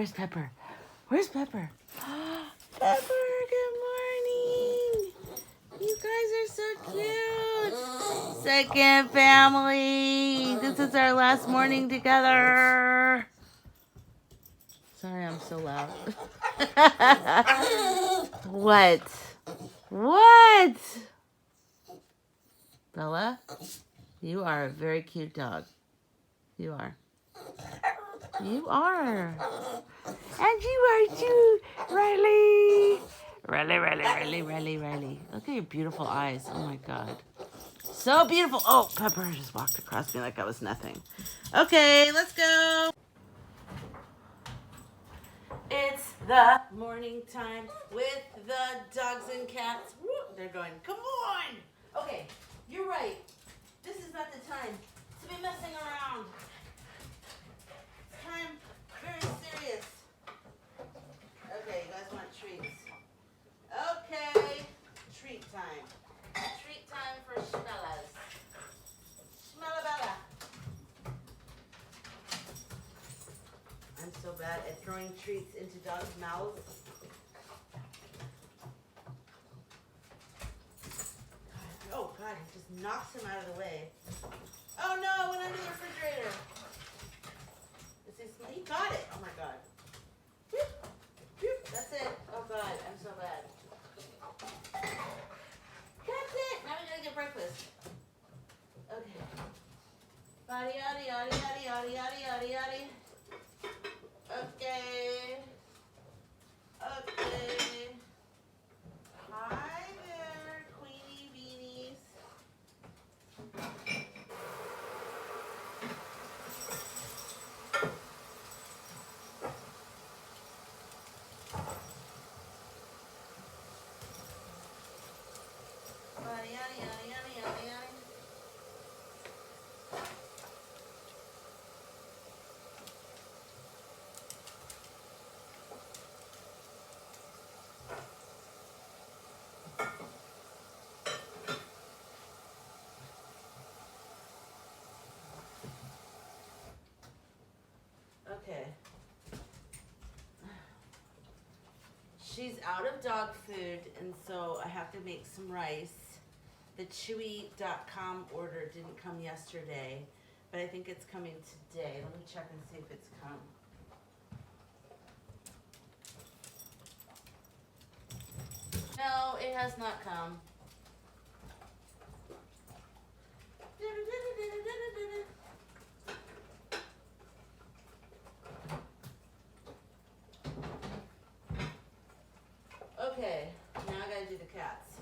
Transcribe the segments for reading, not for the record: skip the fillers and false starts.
Where's Pepper? Where's Pepper? Pepper, good morning. You guys are so cute. Second family. This is our last morning together. Sorry, I'm so loud. What? What? Bella, you are a very cute dog. You are. You are. And you are too, Riley. Riley. Look at your beautiful eyes. Oh my God. So beautiful. Oh, Pepper just walked across me like I was nothing. Okay, let's go. It's the morning time with the dogs and cats. Woo, they're going, come on. Okay, you're right. This is not the time to be messing around. It's time, very serious. Okay, you guys want treats. Okay, treat time. Treat time for Schmellas. Schmellabella. I'm so bad at throwing treats into dogs' mouths. Oh God, it just knocks him out of the way. Oh no, it went under the refrigerator. He got it. Oh my God. Whoop, whoop, that's it. Oh God, I'm so bad. That's it. Now we gotta get breakfast. Okay. Yaddy, yaddy, yaddy, yaddy, yaddy, yaddy, yaddy, yaddy. Okay. Okay. Hi there, Queenie Beanies. Yaddy, yaddy, yaddy, yaddy, yaddy, yaddy. Okay. She's out of dog food, and so I have to make some rice. The Chewy.com order didn't come yesterday, but I think it's coming today. Let me check and see if it's come. No, it has not come. Okay, now I gotta do the cats.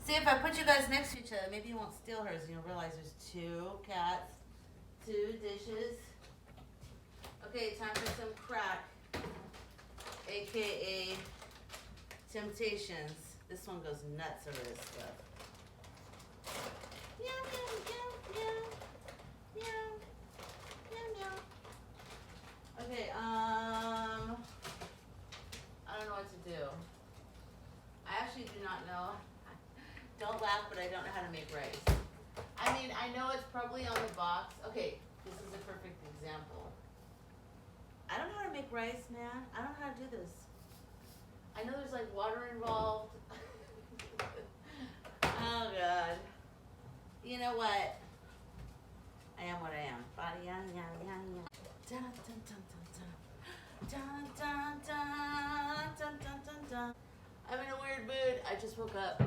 See, if I put you guys next to each other, maybe you won't steal hers and you'll realize there's 2 cats, 2 dishes. Okay, time for some crack, aka Temptations. This one goes nuts over this stuff. Meow, meow, meow, meow, meow, meow, meow. Okay, I don't know what to do. I actually do not know. Don't laugh, but I don't know how to make rice. I mean, I know it's probably on the box. Okay, this is a perfect example. I don't know how to make rice, man. I don't know how to do this. I know there's like water involved. Oh God. You know what? I am what I am. Body, yeah. Dun, dun, dun, dun, dun. Dun, dun, dun, dun, dun, dun, dun. I'm in a weird mood. I just woke up.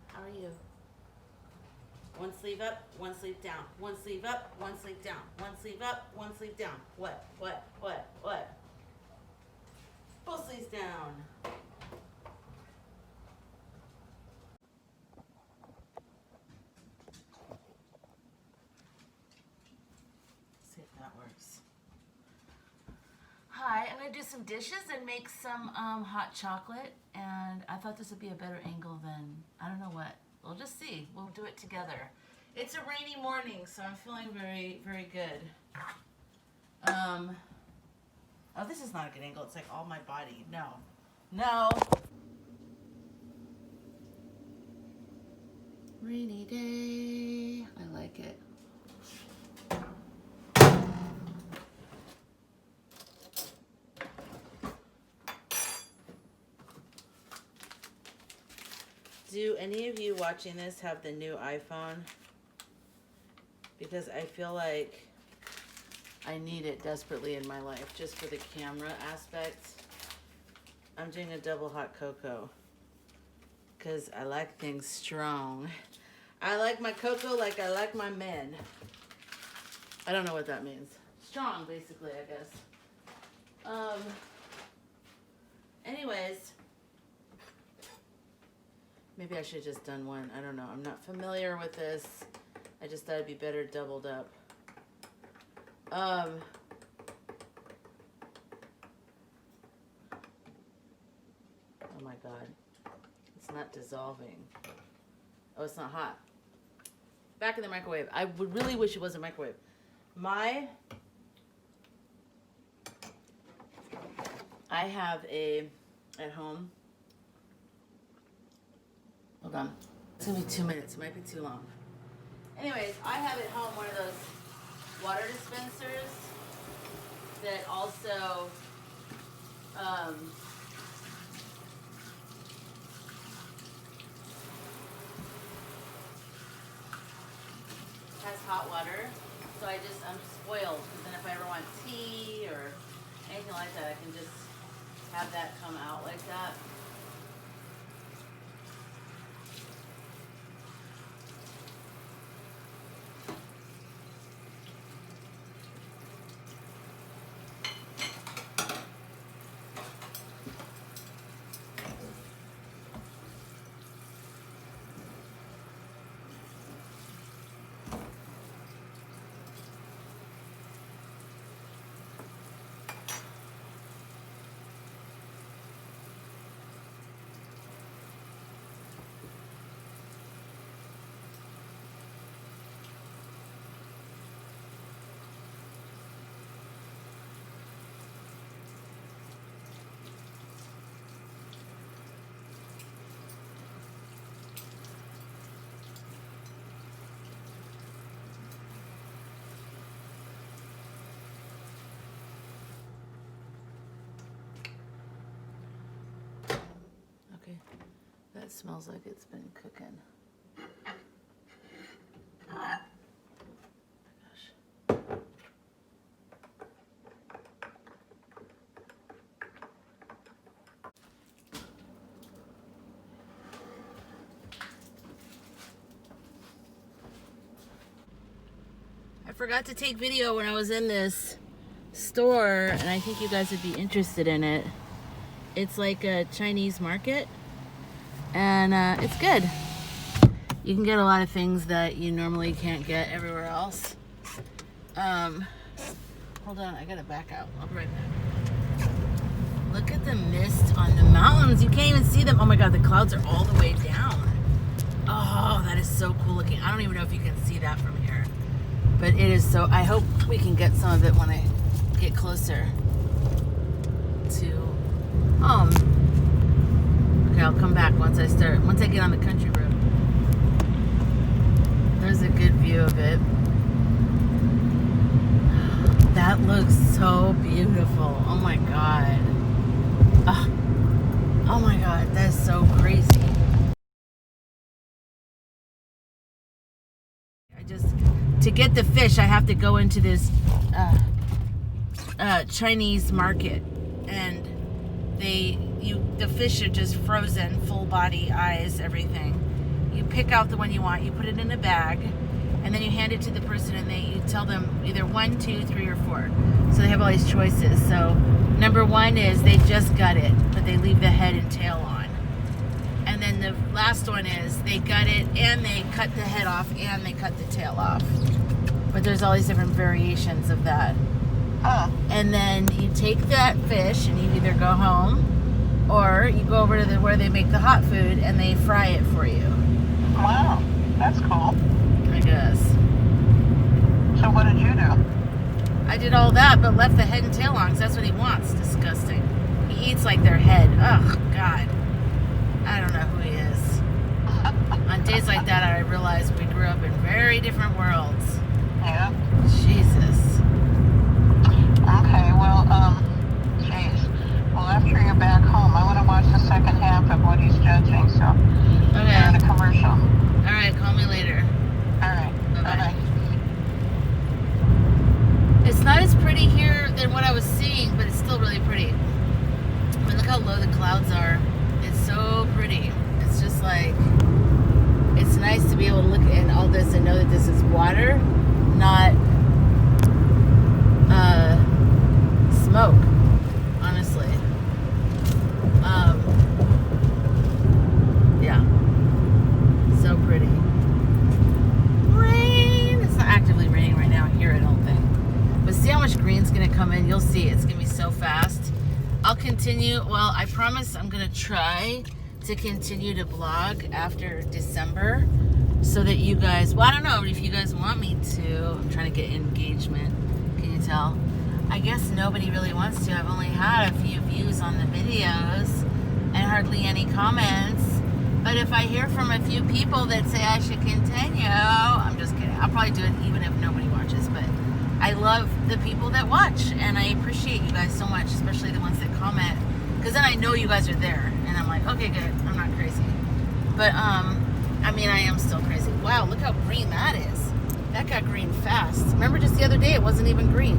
How are you? One sleeve up, one sleeve down. One sleeve up, one sleeve down. One sleeve up, one sleeve down. What? Both sleeves down. Let's see if that works. Hi, I'm gonna do some dishes and make some hot chocolate, and I thought this would be a better angle than, I don't know what. We'll just see. We'll do it together. It's a rainy morning, so I'm feeling very, very good. Oh, this is not a good angle. It's like all my body. No. Rainy day. I like it. Do any of you watching this have the new iPhone? Because I feel like I need it desperately in my life, just for the camera aspect. I'm doing a double hot cocoa because I like things strong. I like my cocoa like I like my men. I don't know what that means. Strong, basically, I guess. Anyways. Maybe I should have just done one. I don't know. I'm not familiar with this. I just thought it'd be better doubled up. Oh my God. It's not dissolving. Oh, it's not hot. Back in the microwave. I would really wish it was a microwave. I have at home. Hold on. It's gonna be 2 minutes. It might be too long. Anyways, I have at home one of those water dispensers that also has hot water. So I'm spoiled, because then if I ever want tea or anything like that, I can just have that come out like that. That smells like it's been cooking. Oh my gosh. I forgot to take video when I was in this store, and I think you guys would be interested in it. It's like a Chinese market. And it's good. You can get a lot of things that you normally can't get everywhere else. Hold on, I gotta back out. I'll be right back. Look at the mist on the mountains. You can't even see them. Oh my God, the clouds are all the way down. Oh, that is so cool looking. I don't even know if you can see that from here. But it is so, I hope we can get some of it when I get closer to home. Okay, I'll come back once I get on the country road. There's a good view of it. That looks so beautiful. Oh my God. Oh my God, that's so crazy. To get the fish, I have to go into this Chinese market, and the fish are just frozen, full body, eyes, everything. you pick out the one you want, you put it in a bag, and then you hand it to the person, and you tell them either 1, 2, 3, or 4. So they have all these choices. So number 1 is they just gut it, but they leave the head and tail on. And then the last one is they gut it and they cut the head off and they cut the tail off. But there's all these different variations of that. And then you take that fish and you either go home or you go over to where they make the hot food and they fry it for you. Wow, that's cool. I guess. So what did you do? I did all that, but left the head and tail on because that's what he wants. Disgusting. He eats like their head. Ugh, God. I don't know who he is. On days like that, I realized we grew up in very different worlds. Yeah. Jesus. Okay, well, jeez. Well, after you're back home, I want to watch the second half of what he's judging, so Okay. you're in a commercial. All right, call me later. All right. Bye-bye. It's not as pretty here than what I was seeing, but it's still really pretty. I mean, look how low the clouds are. It's so pretty. It's just like, it's nice to be able to look at all this and know that this is water, not smoke, honestly. Yeah. So pretty. Rain! It's not actively raining right now here, I don't think. But see how much green's gonna come in? You'll see, it's gonna be so fast. I'll continue, well, I promise I'm gonna try to continue to blog after December so that you guys, well, I don't know if you guys want me to. I'm trying to get engagement. Can you tell? I guess nobody really wants to. I've only had a few views on the videos and hardly any comments. But if I hear from a few people that say I should continue, I'm just kidding. I'll probably do it even if nobody watches. But I love the people that watch, and I appreciate you guys so much, especially the ones that comment. Because then I know you guys are there, and I'm like, okay, good. I'm not crazy. But, I mean, I am still crazy. Wow, look how green that is. That got green fast. Remember just the other day, it wasn't even green.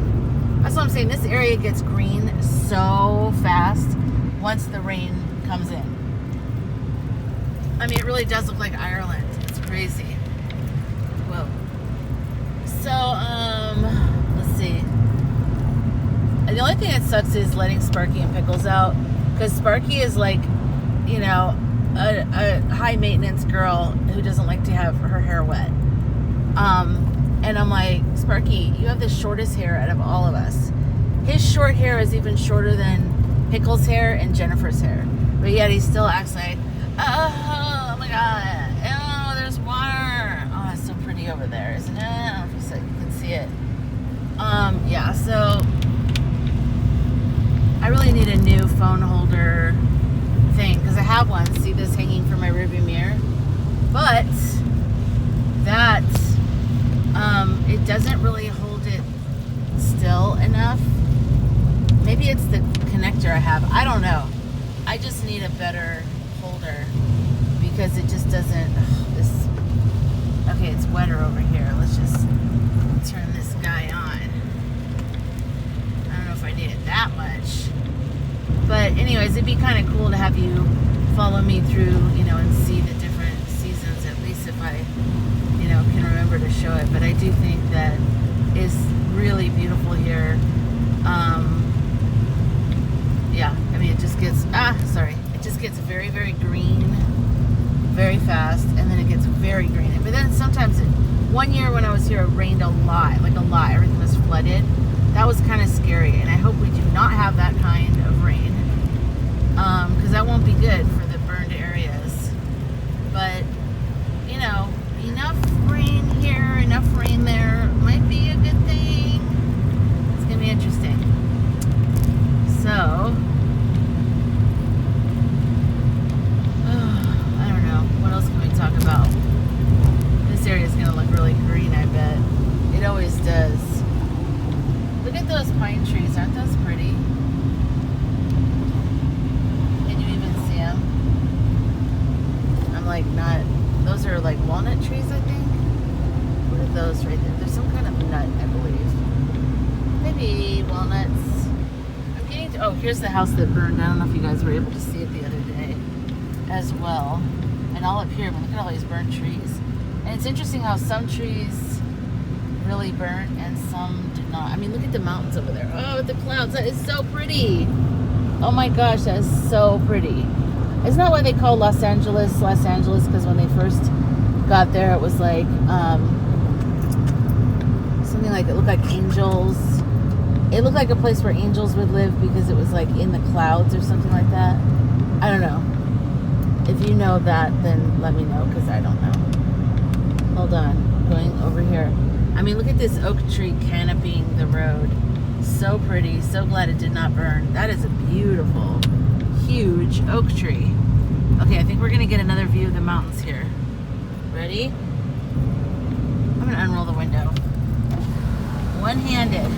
That's what I'm saying. This area gets green so fast once the rain comes in. I mean, it really does look like Ireland. It's crazy. Whoa. So, let's see. The only thing that sucks is letting Sparky and Pickles out. Because Sparky is like, you know, a high maintenance girl who doesn't like to have her hair wet. And I'm like, Sparky, you have the shortest hair out of all of us. His short hair is even shorter than Pickles' hair and Jennifer's hair. But yet he still acts like, oh my God, oh, there's water. Oh, it's so pretty over there, isn't it? I don't know if you can see it. Yeah, so I really need a new phone holder thing because I have one. See this hanging from my rearview mirror? But that it doesn't really hold it still enough. Maybe it's the connector I have. I don't know. I just need a better holder because it just doesn't. Okay, it's wetter over here. Let's just turn this guy on. I don't know if I need it that much. But anyways, it'd be kind of cool to have you follow me through, you know, and see the different seasons, at least if I, you know, can remember to show it. But I do think that it's really beautiful here. Yeah, I mean, it just gets, it just gets very, very green very fast, and then it gets very green. But then sometimes, one year when I was here, it rained a lot, like a lot. Everything was flooded. That was kind of scary, and I hope we do not have that kind of rain, because that won't be good for the burned areas. But, you know, enough rain here, enough rain there, might be a good thing. It's going to be interesting. So, I don't know. What else can we talk about? This area is going to look really green, I bet. It always does. Look at those pine trees. Aren't those pretty? Can you even see them? I'm like not... Those are like walnut trees, I think. What are those right there? There's some kind of nut, I believe. Maybe walnuts. I'm getting to... Oh, here's the house that burned. I don't know if you guys were able to see it the other day as well. And all up here, but look at all these burnt trees. And it's interesting how some trees really burnt and some did not. I mean, look at the mountains over there. Oh, the clouds. That is so pretty. Oh my gosh, that is so pretty. Isn't that why they call Los Angeles, because when they first got there, it was like, something like, it looked like angels. It looked like a place where angels would live because it was like in the clouds or something like that. I don't know. If you know that, then let me know, because I don't know. Hold on, going over here. I mean, look at this oak tree canopying the road. So pretty. So glad it did not burn. That is a beautiful, huge oak tree. Okay, I think we're going to get another view of the mountains here. Ready? I'm going to unroll the window. One-handed.